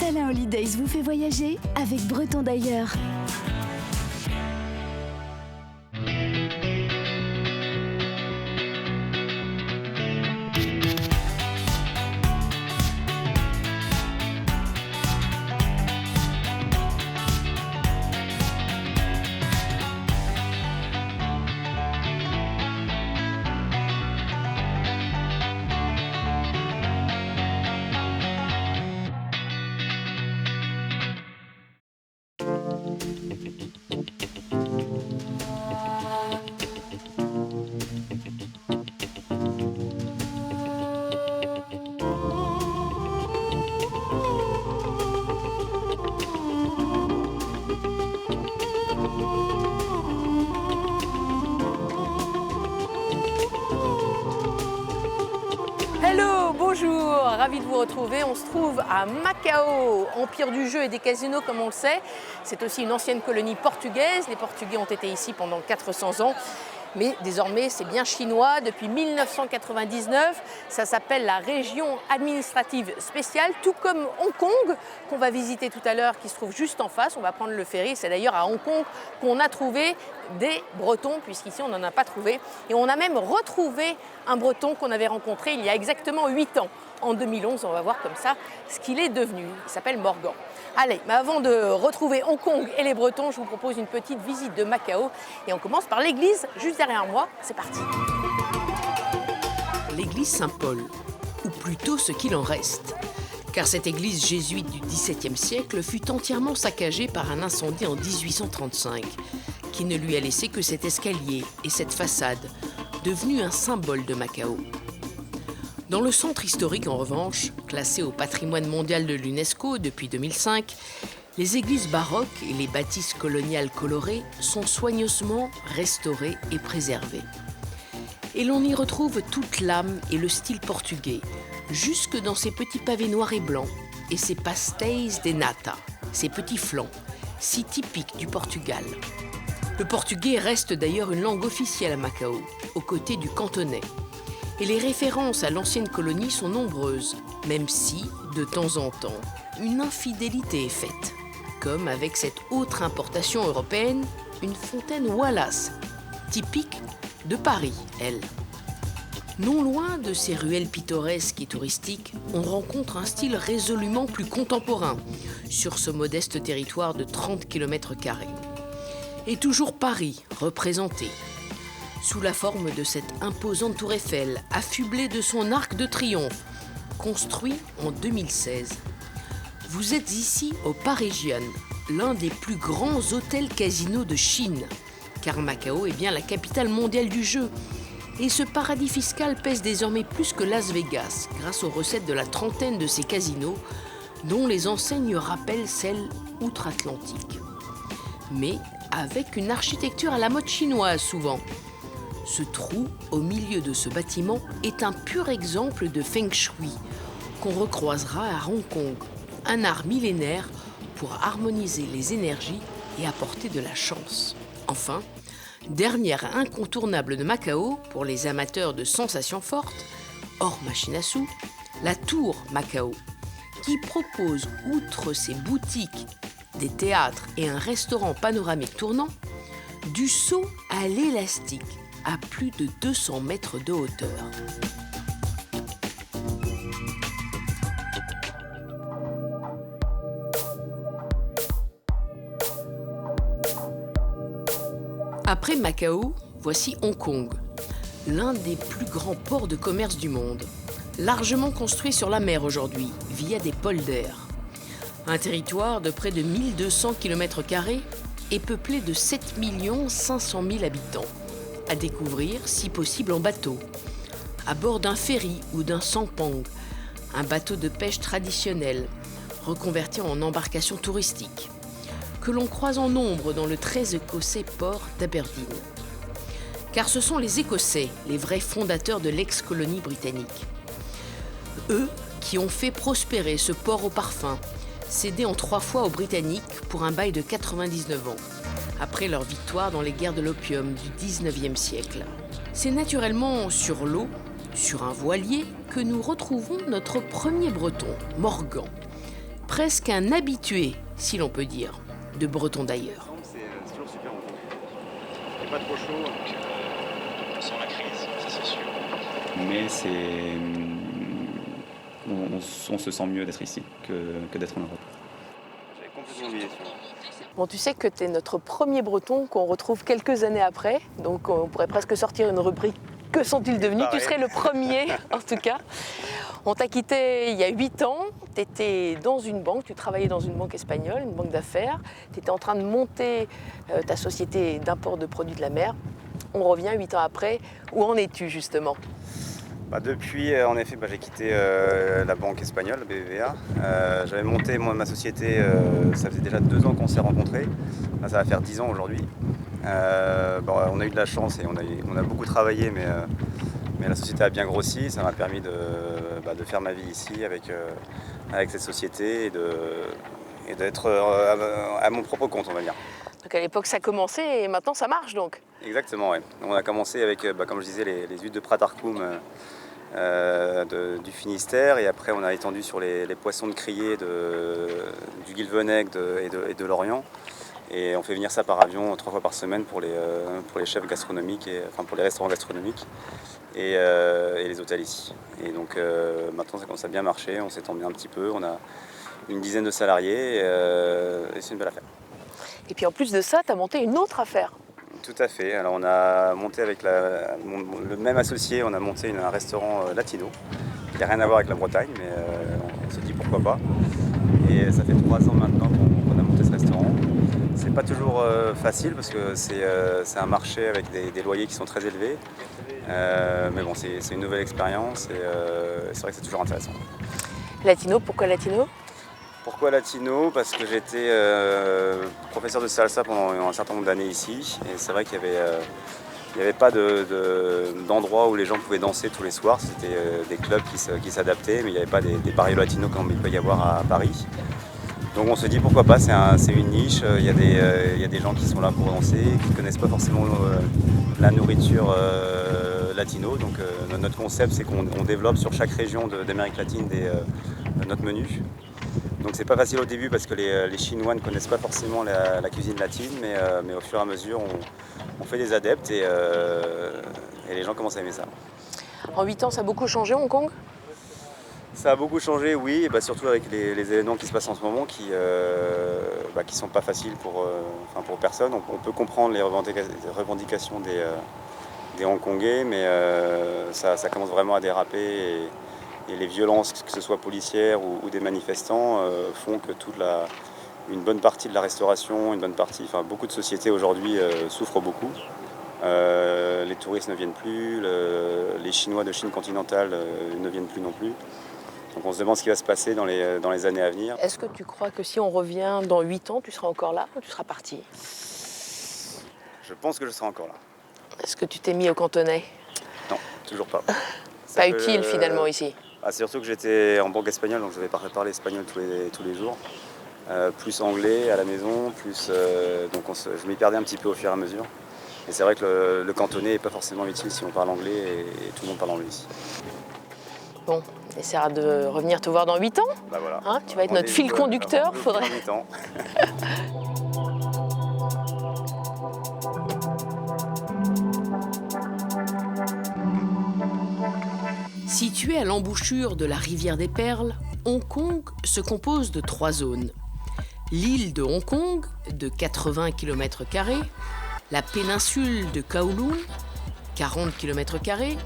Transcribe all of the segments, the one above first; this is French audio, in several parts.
Salin Holidays vous fait voyager avec Breton d'ailleurs. Hello, bonjour, ravi de vous retrouver. On se trouve à Macao, empire du jeu et des casinos comme on le sait. C'est aussi une ancienne colonie portugaise. Les Portugais ont été ici pendant 400 ans. Mais désormais, c'est bien chinois. Depuis 1999, ça s'appelle la région administrative spéciale, tout comme Hong Kong, qu'on va visiter tout à l'heure, qui se trouve juste en face. On va prendre le ferry. C'est d'ailleurs à Hong Kong qu'on a trouvé des Bretons, puisqu'ici, on n'en a pas trouvé. Et on a même retrouvé un Breton qu'on avait rencontré il y a exactement 8 ans. En 2011, on va voir comme ça ce qu'il est devenu. Il s'appelle Morgan. Allez, mais avant de retrouver Hong Kong et les Bretons, je vous propose une petite visite de Macao. Et on commence par l'église juste derrière moi. C'est parti. L'église Saint-Paul, ou plutôt ce qu'il en reste. Car cette église jésuite du XVIIe siècle fut entièrement saccagée par un incendie en 1835, qui ne lui a laissé que cet escalier et cette façade, devenus un symbole de Macao. Dans le centre historique, en revanche, classé au patrimoine mondial de l'UNESCO depuis 2005, les églises baroques et les bâtisses coloniales colorées sont soigneusement restaurées et préservées. Et l'on y retrouve toute l'âme et le style portugais, jusque dans ces petits pavés noirs et blancs et ces pastéis de nata, ces petits flancs, si typiques du Portugal. Le portugais reste d'ailleurs une langue officielle à Macao, aux côtés du cantonais. Et les références à l'ancienne colonie sont nombreuses, même si, de temps en temps, une infidélité est faite. Comme avec cette autre importation européenne, une fontaine Wallace, typique de Paris, elle. Non loin de ces ruelles pittoresques et touristiques, on rencontre un style résolument plus contemporain sur ce modeste territoire de 30 km². Et toujours Paris représenté, sous la forme de cette imposante tour Eiffel, affublée de son arc de triomphe, construit en 2016. Vous êtes ici au Parisian, l'un des plus grands hôtels casinos de Chine, car Macao est bien la capitale mondiale du jeu. Et ce paradis fiscal pèse désormais plus que Las Vegas, grâce aux recettes de la trentaine de ces casinos, dont les enseignes rappellent celles outre-Atlantique. Mais avec une architecture à la mode chinoise souvent. Ce trou au milieu de ce bâtiment est un pur exemple de Feng Shui qu'on recroisera à Hong Kong, un art millénaire pour harmoniser les énergies et apporter de la chance. Enfin, dernière incontournable de Macao pour les amateurs de sensations fortes, hors machine à sous, la Tour Macao, qui propose, outre ses boutiques, des théâtres et un restaurant panoramique tournant, du saut à l'élastique, à plus de 200 mètres de hauteur. Après Macao, voici Hong Kong, l'un des plus grands ports de commerce du monde, largement construit sur la mer aujourd'hui, via des polders. Un territoire de près de 1200 km² et peuplé de 7 500 000 habitants. À découvrir, si possible, en bateau, à bord d'un ferry ou d'un sampang, un bateau de pêche traditionnel, reconverti en embarcation touristique, que l'on croise en nombre dans le très écossais port d'Aberdeen. Car ce sont les Écossais, les vrais fondateurs de l'ex-colonie britannique. Eux qui ont fait prospérer ce port au parfum, cédé en 3 fois aux Britanniques pour un bail de 99 ans. Après leur victoire dans les guerres de l'opium du 19e siècle. C'est naturellement sur l'eau, sur un voilier, que nous retrouvons notre premier Breton, Morgan, Presque un habitué, si l'on peut dire, de Breton d'ailleurs. C'est toujours super en fait. Il n'est pas trop chaud. On sent la crise, ça c'est sûr. Mais on se sent mieux d'être ici que d'être en Europe. J'avais complètement oublié ça. Bon, tu sais que tu es notre premier Breton qu'on retrouve quelques années après, donc on pourrait presque sortir une rubrique « Que sont-ils devenus ?» Tu serais le premier, en tout cas. On t'a quitté il y a 8 ans, tu étais dans une banque, tu travaillais dans une banque espagnole, une banque d'affaires, tu étais en train de monter ta société d'import de produits de la mer. On revient 8 ans après, où en es-tu justement ? Depuis, en effet, j'ai quitté la banque espagnole, BBVA. J'avais monté ma société, ça faisait déjà 2 ans qu'on s'est rencontrés. Là, ça va faire 10 ans aujourd'hui. On a eu de la chance et on a beaucoup travaillé, mais la société a bien grossi. Ça m'a permis de faire ma vie ici avec cette société et d'être à mon propre compte, on va dire. Donc à l'époque ça commençait et maintenant ça marche donc. Exactement, oui. On a commencé avec, comme je disais, les huîtres de Pratarkoum du Finistère, et après on a étendu sur les poissons de criée du Guilvenec et de l'Orient. Et on fait venir ça par avion 3 fois par semaine pour les chefs gastronomiques, pour les restaurants gastronomiques et les hôtels ici. Et donc maintenant ça commence à bien marcher, on s'étend bien un petit peu, on a une dizaine de salariés et c'est une belle affaire. Et puis en plus de ça, tu as monté une autre affaire. Tout à fait. Alors on a monté avec le même associé, on a monté un restaurant latino qui n'a rien à voir avec la Bretagne, mais on s'est dit pourquoi pas. Et ça fait 3 ans maintenant qu'on a monté ce restaurant. C'est pas toujours facile parce que c'est un marché avec des loyers qui sont très élevés. Mais bon, c'est une nouvelle expérience et c'est vrai que c'est toujours intéressant. Latino, pourquoi latino ? Pourquoi latino ? Parce que j'étais professeur de salsa pendant un certain nombre d'années ici. Et c'est vrai qu'il n'y avait pas d'endroit où les gens pouvaient danser tous les soirs. C'était des clubs qui s'adaptaient, mais il n'y avait pas des barrios latinos comme il peut y avoir à Paris. Donc on se dit pourquoi pas, c'est une niche. Il y a des gens qui sont là pour danser, qui ne connaissent pas forcément la nourriture latino. Donc notre concept, c'est qu'on développe sur chaque région d'Amérique latine notre menu. Donc c'est pas facile au début parce que les Chinois ne connaissent pas forcément la cuisine latine, mais au fur et à mesure on fait des adeptes et les gens commencent à aimer ça. En 8 ans, ça a beaucoup changé Hong Kong ? Ça a beaucoup changé, oui, et surtout avec les événements qui se passent en ce moment qui sont pas faciles pour personne. On peut comprendre les revendications des Hongkongais, mais ça commence vraiment à déraper. Et les violences, que ce soit policières ou des manifestants, font que une bonne partie de la restauration, beaucoup de sociétés aujourd'hui souffrent beaucoup. Les touristes ne viennent plus, les Chinois de Chine continentale ne viennent plus non plus. Donc on se demande ce qui va se passer dans les années à venir. Est-ce que tu crois que si on revient dans 8 ans, tu seras encore là ou tu seras parti ? Je pense que je serai encore là. Est-ce que tu t'es mis au cantonais ? Non, toujours pas. Pas utile finalement ici. C'est surtout que j'étais en banque espagnole, donc je devais parler espagnol tous les jours. Plus anglais à la maison, je m'y perdais un petit peu au fur et à mesure. Et c'est vrai que le cantonais n'est pas forcément utile si on parle anglais et tout le monde parle anglais ici. Bon, on essaiera de revenir te voir dans 8 ans. Voilà. Tu vas être notre fil conducteur. Faudrait... Situé à l'embouchure de la rivière des Perles, Hong Kong se compose de 3 zones. L'île de Hong Kong, de 80 km², la péninsule de Kowloon, 40 km²,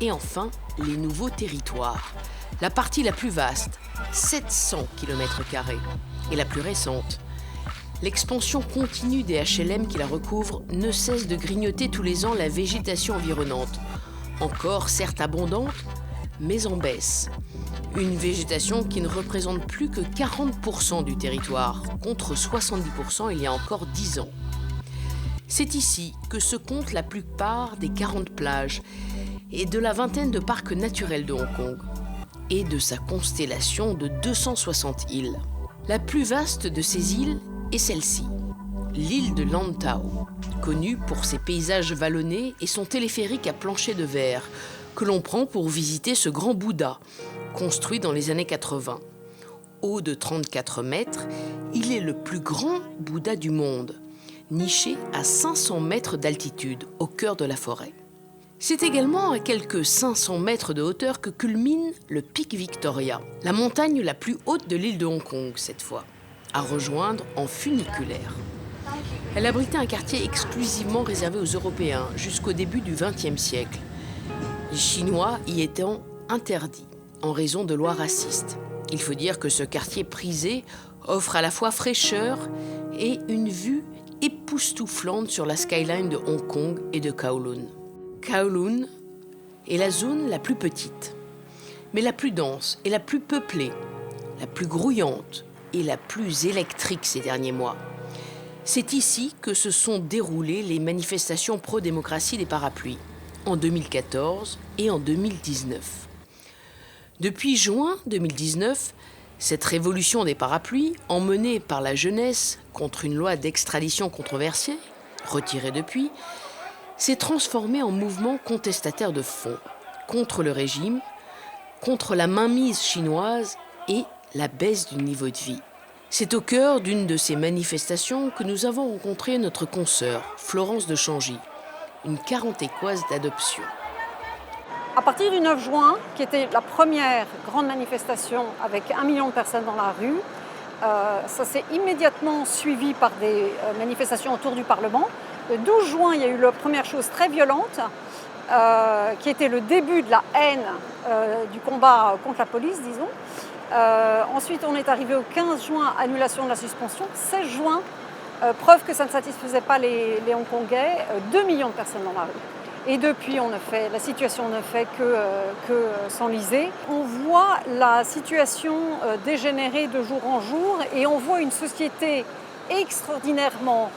et enfin les nouveaux territoires. La partie la plus vaste, 700 km², et la plus récente. L'expansion continue des HLM qui la recouvrent ne cesse de grignoter tous les ans la végétation environnante, encore certes abondante, mais en baisse. Une végétation qui ne représente plus que 40% du territoire, contre 70% il y a encore 10 ans. C'est ici que se compte la plupart des 40 plages et de la vingtaine de parcs naturels de Hong Kong, et de sa constellation de 260 îles. La plus vaste de ces îles est celle-ci, l'île de Lantau, connue pour ses paysages vallonnés et son téléphérique à plancher de verre, que l'on prend pour visiter ce grand Bouddha, construit dans les années 80. Haut de 34 mètres, il est le plus grand Bouddha du monde, niché à 500 mètres d'altitude, au cœur de la forêt. C'est également à quelques 500 mètres de hauteur que culmine le pic Victoria, la montagne la plus haute de l'île de Hong Kong cette fois, à rejoindre en funiculaire. Elle abritait un quartier exclusivement réservé aux Européens jusqu'au début du XXe siècle, les Chinois y étant interdits en raison de lois racistes. Il faut dire que ce quartier prisé offre à la fois fraîcheur et une vue époustouflante sur la skyline de Hong Kong et de Kowloon. Kowloon est la zone la plus petite, mais la plus dense et la plus peuplée, la plus grouillante et la plus électrique ces derniers mois. C'est ici que se sont déroulées les manifestations pro-démocratie des parapluies, en 2014 et en 2019. Depuis juin 2019, cette révolution des parapluies, emmenée par la jeunesse contre une loi d'extradition controversée, retirée depuis, s'est transformée en mouvement contestataire de fond, contre le régime, contre la mainmise chinoise et la baisse du niveau de vie. C'est au cœur d'une de ces manifestations que nous avons rencontré notre consoeur, Florence de Changy, une Carantécoise d'adoption. À partir du 9 juin, qui était la première grande manifestation avec 1 million de personnes dans la rue, ça s'est immédiatement suivi par des manifestations autour du Parlement. Le 12 juin, il y a eu la première chose très violente, qui était le début de la haine du combat contre la police, disons. Ensuite, on est arrivé au 15 juin, annulation de la suspension. 16 juin, preuve que ça ne satisfaisait pas les Hongkongais, 2 millions de personnes dans la rue. Et depuis, la situation ne fait que s'enliser. On voit la situation dégénérer de jour en jour et on voit une société extraordinairement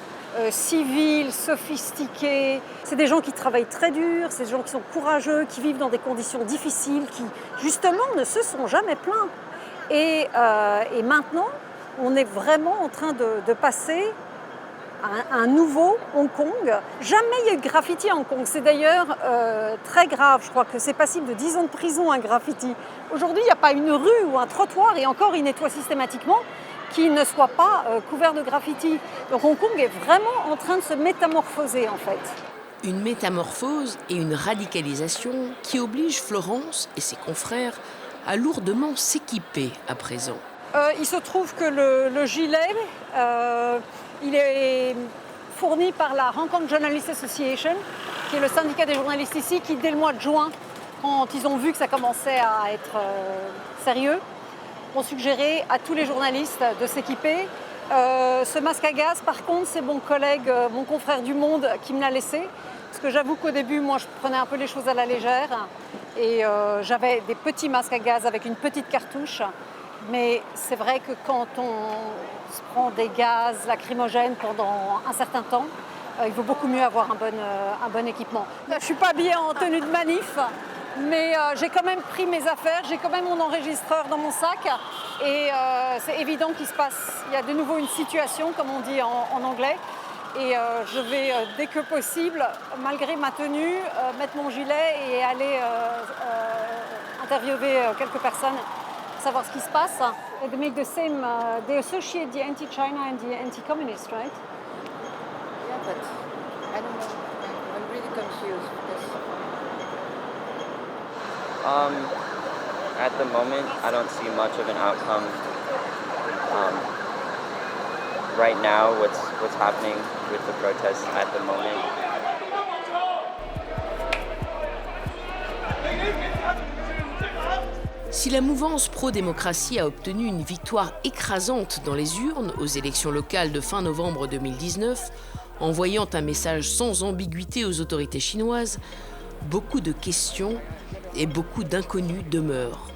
civile, sophistiquée. C'est des gens qui travaillent très dur, c'est des gens qui sont courageux, qui vivent dans des conditions difficiles, qui justement ne se sont jamais plaints. Et maintenant, on est vraiment en train de passer à un nouveau Hong Kong. Jamais il y a eu de graffiti à Hong Kong. C'est d'ailleurs très grave. Je crois que c'est passible de 10 ans de prison, un graffiti. Aujourd'hui, il n'y a pas une rue ou un trottoir, et encore, ils nettoient systématiquement, qui ne soit pas couvert de graffiti. Donc Hong Kong est vraiment en train de se métamorphoser, en fait. Une métamorphose et une radicalisation qui oblige Florence et ses confrères à lourdement s'équiper à présent. Il se trouve que le gilet, il est fourni par la Hong Kong Journalist Association, qui est le syndicat des journalistes ici, qui dès le mois de juin, quand ils ont vu que ça commençait à être sérieux, ont suggéré à tous les journalistes de s'équiper. Ce masque à gaz, par contre, c'est mon collègue, mon confrère du Monde qui me l'a laissé. Parce que j'avoue qu'au début, moi, je prenais un peu les choses à la légère. Et j'avais des petits masques à gaz avec une petite cartouche. Mais c'est vrai que quand on se prend des gaz lacrymogènes pendant un certain temps, il vaut beaucoup mieux avoir un bon équipement. Je ne suis pas habillée en tenue de manif, mais j'ai quand même pris mes affaires, j'ai quand même mon enregistreur dans mon sac. Et c'est évident il y a de nouveau une situation, comme on dit en anglais. Et je vais, dès que possible, malgré ma tenue, mettre mon gilet et aller interviewer quelques personnes, savoir ce qui se passe. They make the same, they associate the anti-China and the anti-communist, right? Yeah, but I don't know. I'm really confused. At the moment, I don't see much of an outcome. Right now, what's happening with the protests at the moment. Si la mouvance pro-démocratie a obtenu une victoire écrasante dans les urnes aux élections locales de fin novembre 2019, envoyant un message sans ambiguïté aux autorités chinoises, beaucoup de questions et beaucoup d'inconnus demeurent.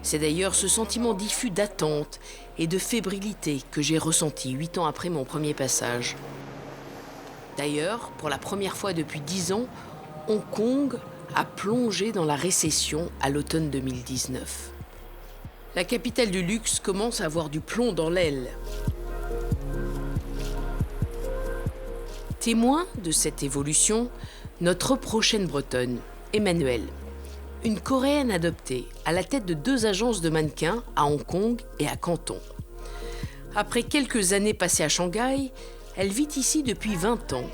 C'est d'ailleurs ce sentiment diffus d'attente et de fébrilité que j'ai ressenti 8 ans après mon premier passage. D'ailleurs, pour la première fois depuis 10 ans, Hong Kong a plongé dans la récession à l'automne 2019. La capitale du luxe commence à avoir du plomb dans l'aile. Témoin de cette évolution, notre prochaine Bretonne, Emmanuelle. une Coréenne adoptée, à la tête de 2 agences de mannequins à Hong Kong et à Canton. Après quelques années passées à Shanghai, elle vit ici depuis 20 ans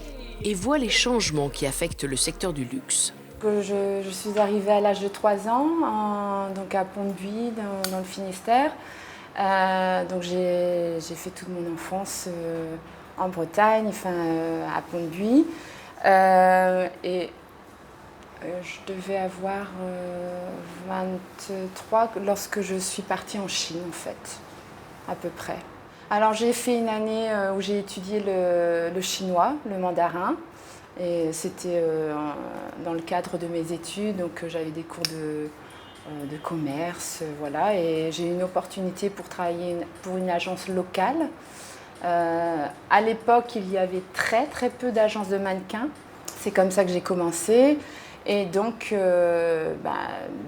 et voit les changements qui affectent le secteur du luxe. Je suis arrivée à l'âge de 3 ans, donc à Pont-de-Buis, dans le Finistère. Donc j'ai fait toute mon enfance en Bretagne, à Pont-de-Buis. Et je devais avoir 23 lorsque je suis partie en Chine, en fait, à peu près. Alors j'ai fait une année où j'ai étudié le chinois, le mandarin. Et c'était dans le cadre de mes études, donc j'avais des cours de commerce, voilà. Et j'ai eu une opportunité pour travailler pour une agence locale. À l'époque, il y avait très peu d'agences de mannequins. C'est comme ça que j'ai commencé. Et donc,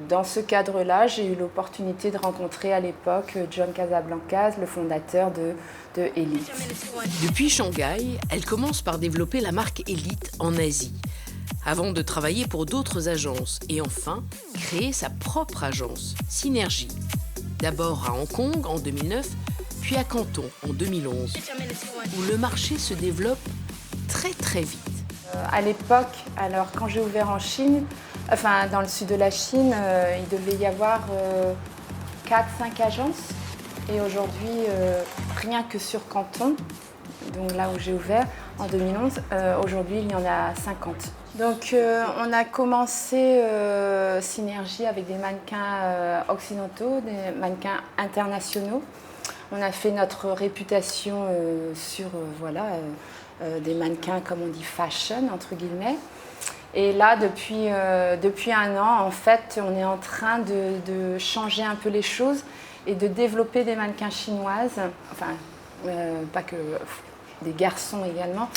dans ce cadre-là, j'ai eu l'opportunité de rencontrer à l'époque John Casablancas, le fondateur de Elite. Depuis Shanghai, elle commence par développer la marque Elite en Asie, avant de travailler pour d'autres agences et enfin créer sa propre agence, Synergie. D'abord à Hong Kong en 2009, puis à Canton en 2011, où le marché se développe très vite. À l'époque, alors quand j'ai ouvert en Chine, dans le sud de la Chine, il devait y avoir 4-5 agences. Et aujourd'hui, rien que sur Canton, donc là où j'ai ouvert en 2011, aujourd'hui il y en a 50. Donc on a commencé Synergie avec des mannequins occidentaux, des mannequins internationaux. On a fait notre réputation sur des mannequins, comme on dit, fashion, entre guillemets. Et là, depuis 1 an, en fait, on est en train de changer un peu les choses et de développer des mannequins chinoises, pas que des garçons également,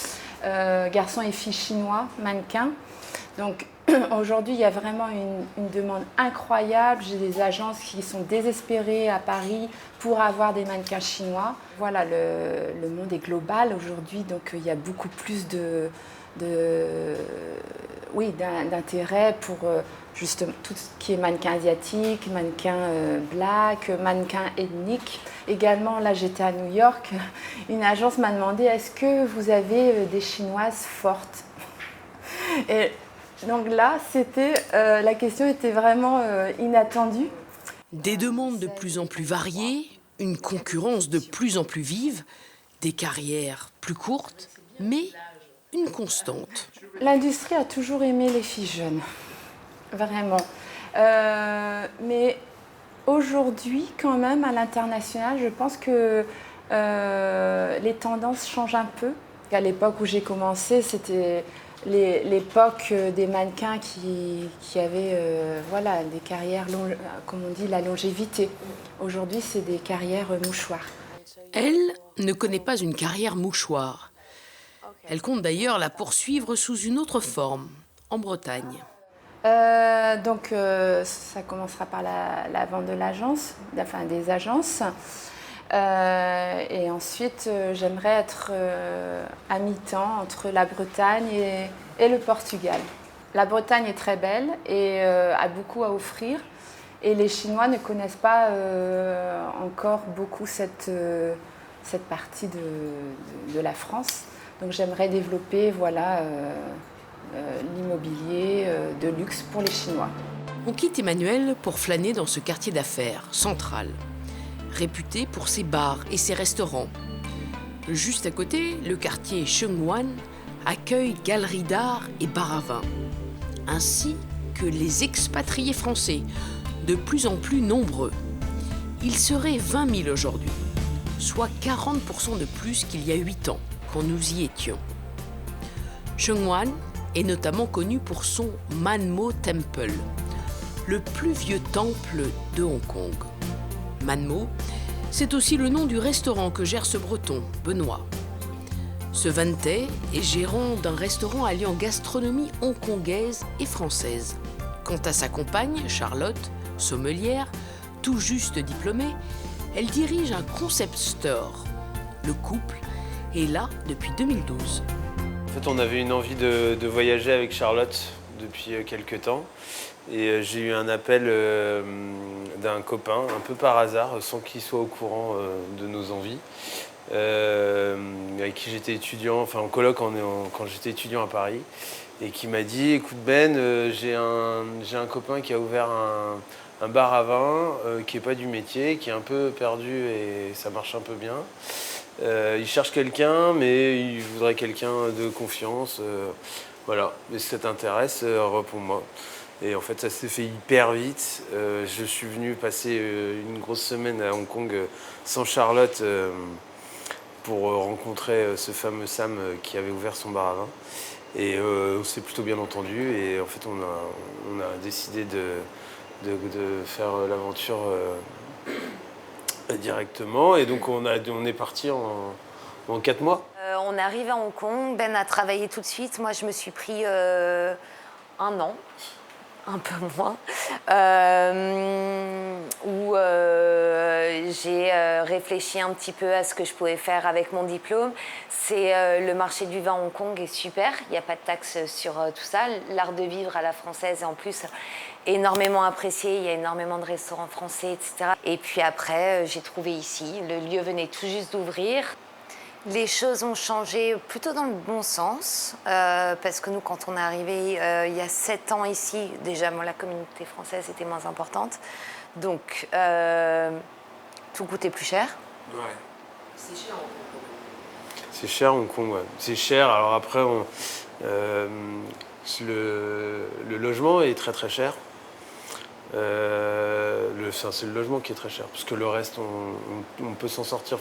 garçons et filles chinois, mannequins. Donc aujourd'hui, il y a vraiment une demande incroyable. J'ai des agences qui sont désespérées à Paris pour avoir des mannequins chinois. Voilà, le monde est global aujourd'hui, donc il y a beaucoup plus d'intérêt pour justement tout ce qui est mannequin asiatique, mannequin black, mannequin ethnique. Également, là j'étais à New York, une agence m'a demandé: est-ce que vous avez des chinoises fortes? Et donc là, la question était vraiment inattendue. Des demandes de plus en plus variées, une concurrence de plus en plus vive, des carrières plus courtes, mais une constante. L'industrie a toujours aimé les filles jeunes, vraiment. Mais aujourd'hui, quand même, à l'international, je pense que les tendances changent un peu. À l'époque où j'ai commencé, c'était l'époque des mannequins qui avaient des carrières, comme on dit, la longévité. Aujourd'hui, c'est des carrières mouchoirs. Elle ne connaît pas une carrière mouchoir. Elle compte d'ailleurs la poursuivre sous une autre forme, en Bretagne. Donc, ça commencera par la vente de l'agence, des agences. Et ensuite, j'aimerais être à mi-temps entre la Bretagne et le Portugal. La Bretagne est très belle et a beaucoup à offrir. Et les Chinois ne connaissent pas encore beaucoup cette partie de la France. Donc j'aimerais développer l'immobilier de luxe pour les Chinois. On quitte Emmanuel pour flâner dans ce quartier d'affaires central, réputé pour ses bars et ses restaurants. Juste à côté, le quartier Sheungwan accueille galeries d'art et bars à vin, ainsi que les expatriés français, de plus en plus nombreux. Ils seraient 20 000 aujourd'hui, soit 40% de plus qu'il y a 8 ans, quand nous y étions. Sheungwan est notamment connu pour son Manmo Temple, le plus vieux temple de Hong Kong. Manmo, c'est aussi le nom du restaurant que gère ce Breton, Benoît. Ce Vantais est gérant d'un restaurant alliant gastronomie hongkongaise et française. Quant à sa compagne, Charlotte, sommelière, tout juste diplômée, elle dirige un concept store. Le couple est là depuis 2012. En fait, on avait une envie de voyager avec Charlotte depuis quelques temps. Et j'ai eu un appel d'un copain, un peu par hasard, sans qu'il soit au courant de nos envies, avec qui j'étais étudiant, enfin en coloc quand j'étais étudiant à Paris, et qui m'a dit « Écoute Ben, j'ai un copain qui a ouvert un bar à vin, qui n'est pas du métier, qui est un peu perdu et ça marche un peu bien. Il cherche quelqu'un, mais il voudrait quelqu'un de confiance. Voilà, mais si ça t'intéresse, réponds-moi. » Et en fait, ça s'est fait hyper vite. Je suis venu passer une grosse semaine à Hong Kong sans Charlotte pour rencontrer ce fameux Sam qui avait ouvert son bar à vin. Et on s'est plutôt bien entendu. Et en fait, on a décidé de faire l'aventure directement. Et donc, on est parti en 4 mois. On est arrivé à Hong Kong. Ben a travaillé tout de suite. Moi, je me suis pris 1 an. Un peu moins, où j'ai réfléchi un petit peu à ce que je pouvais faire avec mon diplôme. C'est le marché du vin à Hong Kong est super, il n'y a pas de taxe sur tout ça. L'art de vivre à la française est en plus énormément apprécié, il y a énormément de restaurants français, etc. Et puis après, j'ai trouvé ici, le lieu venait tout juste d'ouvrir. Les choses ont changé plutôt dans le bon sens, parce que nous, quand on est arrivé il y a 7 ans ici, déjà, la communauté française était moins importante. Donc, tout coûtait plus cher. Ouais. C'est cher Hong Kong. C'est cher Hong Kong, ouais. C'est cher, alors après, le logement est très très cher. C'est le logement qui est très cher, parce que le reste, on peut s'en sortir.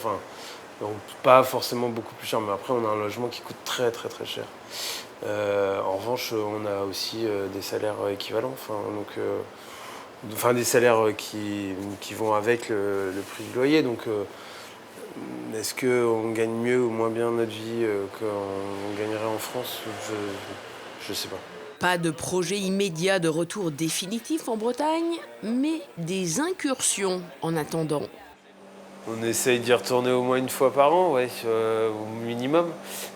Donc, pas forcément beaucoup plus cher, mais après on a un logement qui coûte très très très cher. En revanche, on a aussi des salaires équivalents, des salaires qui vont avec le prix du loyer. Donc, est-ce qu'on gagne mieux ou moins bien notre vie qu'on gagnerait en France? Je sais pas. Pas de projet immédiat de retour définitif en Bretagne, mais des incursions en attendant. On essaye d'y retourner au moins une fois par an, ouais, au minimum.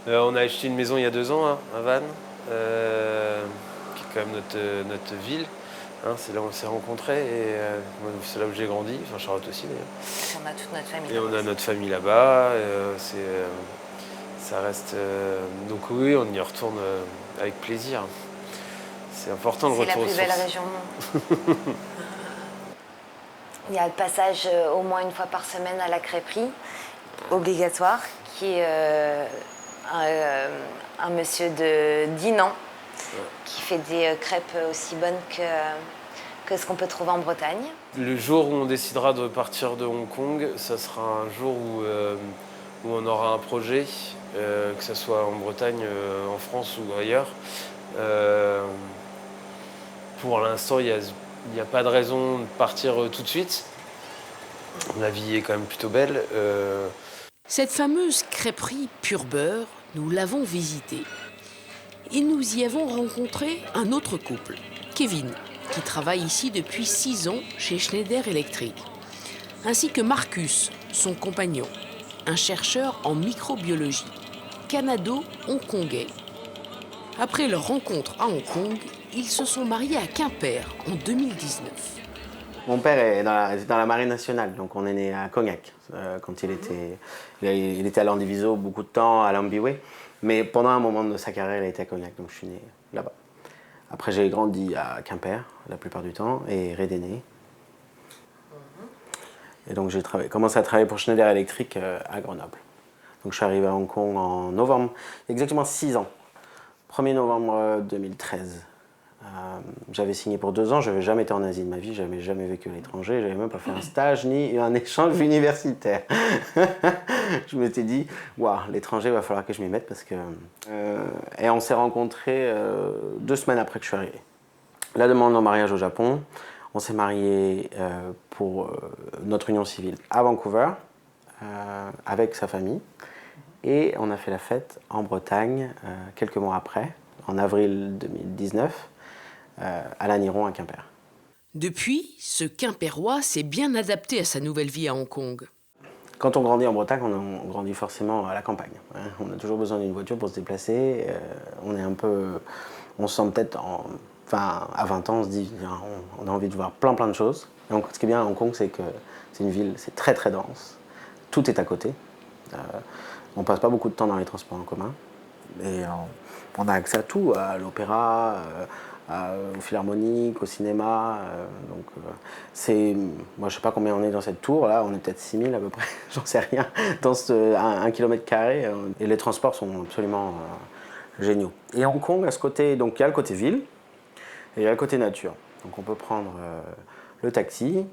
On a acheté une maison il y a 2 ans, hein, à Vannes, qui est quand même notre ville. Hein, c'est là où on s'est rencontrés et c'est là où j'ai grandi, enfin Charlotte aussi d'ailleurs. On a toute notre famille. Et on a notre famille là-bas, ça reste... donc oui, on y retourne avec plaisir. C'est important le retour aux sources. C'est la plus belle région. Il y a le passage au moins une fois par semaine à la crêperie, obligatoire, qui est un monsieur de Dinan, qui fait des crêpes aussi bonnes que ce qu'on peut trouver en Bretagne. Le jour où on décidera de partir de Hong Kong, ça sera un jour où on aura un projet, que ce soit en Bretagne, en France ou ailleurs. Pour l'instant, il n'y a pas de raison de partir tout de suite. La vie est quand même plutôt belle. Cette fameuse crêperie pur beurre, nous l'avons visitée. Et nous y avons rencontré un autre couple, Kevin, qui travaille ici depuis 6 ans chez Schneider Electric, ainsi que Marcus, son compagnon, un chercheur en microbiologie, canado-hongkongais. Après leur rencontre à Hong Kong, ils se sont mariés à Quimper en 2019. Mon père est dans la marine nationale, donc on est né à Cognac. Quand il était à Landiviso beaucoup de temps, à Lambiway. Mais pendant un moment de sa carrière, il était à Cognac, donc je suis né là-bas. Après, j'ai grandi à Quimper, la plupart du temps, et Rédéné. Et donc j'ai commencé à travailler pour Schneider Electric à Grenoble. Donc je suis arrivé à Hong Kong en novembre, exactement 6 ans. 1er novembre 2013. J'avais signé pour 2 ans, je n'avais jamais été en Asie de ma vie, je n'avais jamais vécu à l'étranger, je n'avais même pas fait un stage ni un échange universitaire. Je m'étais dit, waouh, l'étranger, il va falloir que je m'y mette parce que... Et on s'est rencontrés 2 semaines après que je suis arrivé. La demande en mariage au Japon, on s'est mariés pour notre union civile à Vancouver, avec sa famille. Et on a fait la fête en Bretagne quelques mois après, en avril 2019, à l'Aniron à Quimper. Depuis, ce Quimpérois s'est bien adapté à sa nouvelle vie à Hong Kong. Quand on grandit en Bretagne, on grandit forcément à la campagne. On a toujours besoin d'une voiture pour se déplacer. On se sent peut-être Enfin, à 20 ans, on se dit, on a envie de voir plein de choses. Et ce qui est bien à Hong Kong, c'est que c'est une ville, c'est très dense. Tout est à côté. On passe pas beaucoup de temps dans les transports en commun. Et on a accès à tout, à l'opéra, aux philharmoniques, au cinéma. Moi, je sais pas combien on est dans cette tour. Là, on est peut-être 6000 à peu près, j'en sais rien, dans 1 km². Et les transports sont absolument géniaux. Et Hong Kong, à ce côté, donc il y a le côté ville et il y a le côté nature. Donc on peut prendre le taxi.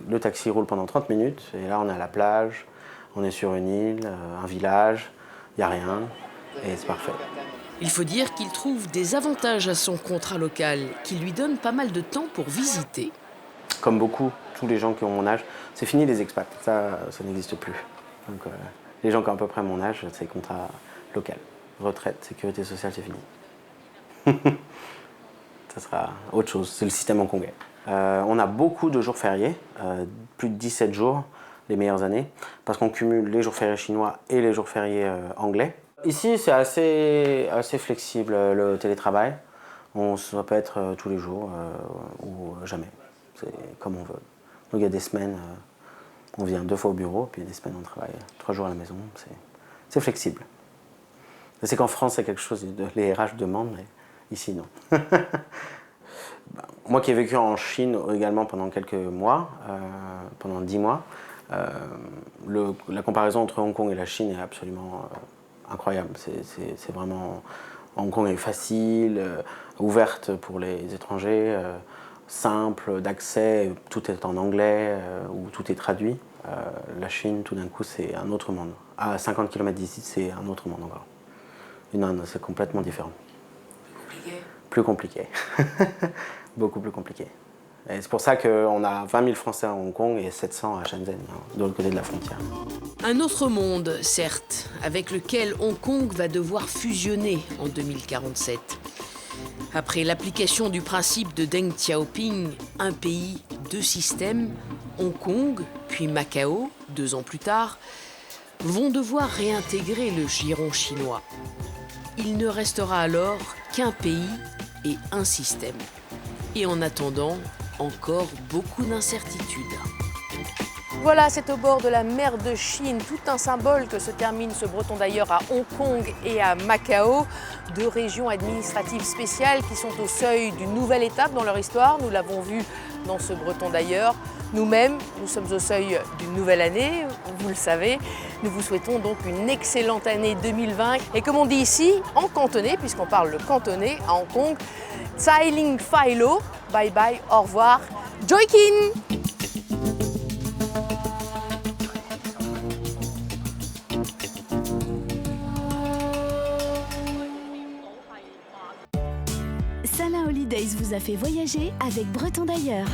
Le taxi roule pendant 30 minutes et là on est à la plage, on est sur une île, un village, il n'y a rien et c'est parfait. Il faut dire qu'il trouve des avantages à son contrat local qui lui donne pas mal de temps pour visiter. Comme beaucoup, tous les gens qui ont mon âge, c'est fini les expats, ça n'existe plus. Donc les gens qui ont à peu près mon âge, c'est contrat local. Retraite, sécurité sociale, c'est fini. Ça sera autre chose, c'est le système hongkongais. On a beaucoup de jours fériés, plus de 17 jours les meilleures années, parce qu'on cumule les jours fériés chinois et les jours fériés anglais. Ici, c'est assez flexible le télétravail. Ça peut être tous les jours ou jamais, c'est comme on veut. Donc il y a des semaines, on vient 2 fois au bureau, puis il y a des semaines on travaille 3 jours à la maison, c'est flexible. C'est qu'en France, c'est quelque chose que les RH demandent, mais ici, non. Moi qui ai vécu en Chine également pendant quelques mois, pendant 10 mois, la comparaison entre Hong Kong et la Chine est absolument incroyable. C'est vraiment... Hong Kong est facile, ouverte pour les étrangers, simple d'accès, tout est en anglais, ou tout est traduit. La Chine, tout d'un coup, c'est un autre monde. À 50 km d'ici, c'est un autre monde encore. Non, c'est complètement différent. Plus compliqué. Beaucoup plus compliqué. Et c'est pour ça qu'on a 20 000 Français à Hong Kong et 700 à Shenzhen, de l'autre côté de la frontière. Un autre monde, certes, avec lequel Hong Kong va devoir fusionner en 2047. Après l'application du principe de Deng Xiaoping, un pays, 2 systèmes, Hong Kong, puis Macao, 2 ans plus tard, vont devoir réintégrer le giron chinois. Il ne restera alors qu'un pays et un système. Et en attendant, encore beaucoup d'incertitudes. Voilà, c'est au bord de la mer de Chine, tout un symbole que se termine ce Breton d'ailleurs à Hong Kong et à Macao, 2 régions administratives spéciales qui sont au seuil d'une nouvelle étape dans leur histoire. Nous l'avons vu dans ce Breton d'ailleurs. Nous-mêmes, nous sommes au seuil d'une nouvelle année, vous le savez. Nous vous souhaitons donc une excellente année 2020. Et comme on dit ici, en cantonais, puisqu'on parle le cantonais à Hong Kong, Tsai Ling Fai Lo, bye bye, au revoir, Joy Kin! Salin Holidays vous a fait voyager avec Breton d'ailleurs.